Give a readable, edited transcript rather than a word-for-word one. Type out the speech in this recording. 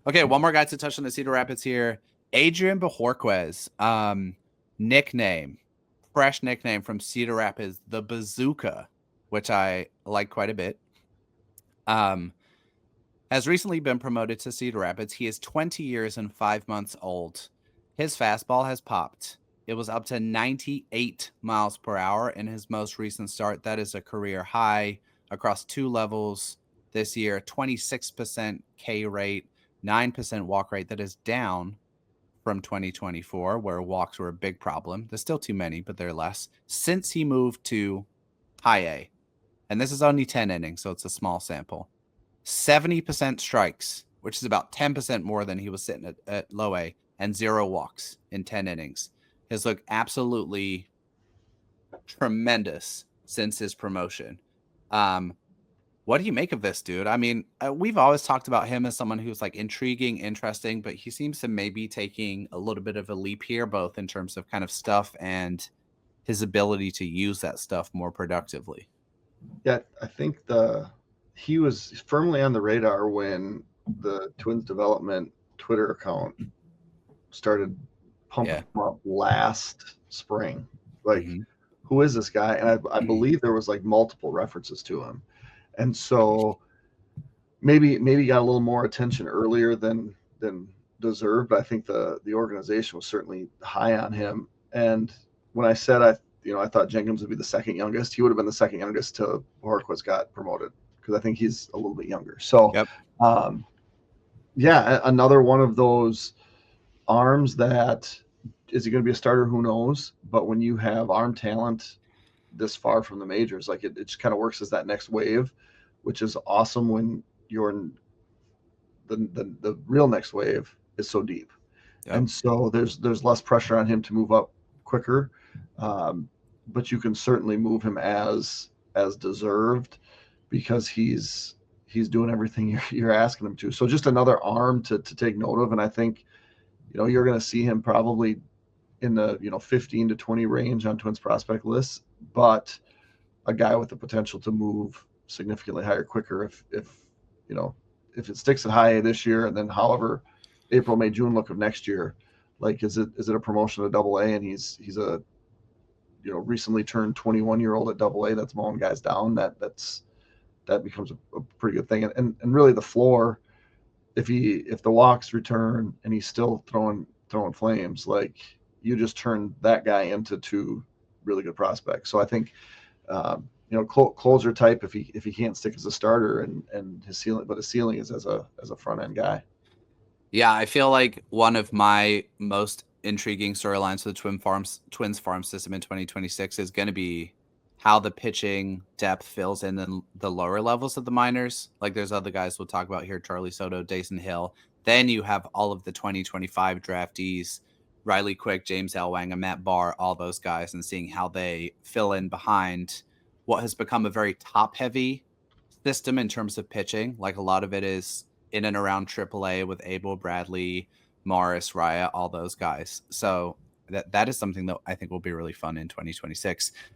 Okay, one more guy to touch on the Cedar Rapids here. Adrian Bohorquez, fresh nickname from Cedar Rapids, the Bazooka, which I like quite a bit. Has recently been promoted to Cedar Rapids. He is 20 years and 5 months old. His fastball has popped. It was up to 98 miles per hour in his most recent start. That is a career high across 2 levels this year. 26% K rate, 9% walk rate. That is down from 2024, where walks were a big problem. There's still too many, but they're less. Since he moved to high A, and this is only 10 innings, so it's a small sample. 70% strikes, which is about 10% more than he was sitting at low A, and 0 walks in 10 innings. Has looked absolutely tremendous since his promotion. What do you make of this, dude? I mean, we've always talked about him as someone who's like intriguing, interesting, but he seems to maybe taking a little bit of a leap here, both in terms of kind of stuff and his ability to use that stuff more productively. Yeah, I think he was firmly on the radar when the Twins development Twitter account started pumping him up last spring. Like, who is this guy? And I believe there was like multiple references to him, and so maybe got a little more attention earlier than deserved. But I think the organization was certainly high on him. And when I said I thought Jenkins would be the second youngest, he would have been the second youngest till Bohorquez got promoted, because I think he's a little bit younger. So, yeah, another one of those arms that is he going to be a starter? Who knows? But when you have arm talent this far from the majors, like it just kind of works as that next wave, which is awesome when you're the real next wave is so deep. And so there's less pressure on him to move up quicker. But you can certainly move him as deserved, because he's doing everything you're asking him to. So just another arm to take note of. And I think, you're going to see him probably in the 15 to 20 range on Twins prospect lists, but a guy with the potential to move significantly higher quicker if it sticks at high A this year, and then however April, May, June look of next year. Like, is it a promotion to Double A, and he's a recently turned 21-year-old at Double A that's mowing guys down? That becomes a pretty good thing. And really the floor, if the walks return and he's still throwing flames, like, you just turn that guy into 2 really good prospects. So I think closer type if he can't stick as a starter, and his ceiling is as a front end guy. Yeah, I feel like one of my most intriguing storylines for the Twins farm system in 2026 is going to be how the pitching depth fills in the lower levels of the minors. Like, there's other guys we'll talk about here, Charlie Soto, Dason Hill. Then you have all of the 2025 draftees, Riley Quick, James Elwang, Matt Barr, all those guys, and seeing how they fill in behind what has become a very top-heavy system in terms of pitching. Like, a lot of it is in and around AAA with Abel, Bradley, Morris, Raya, all those guys. So that is something that I think will be really fun in 2026.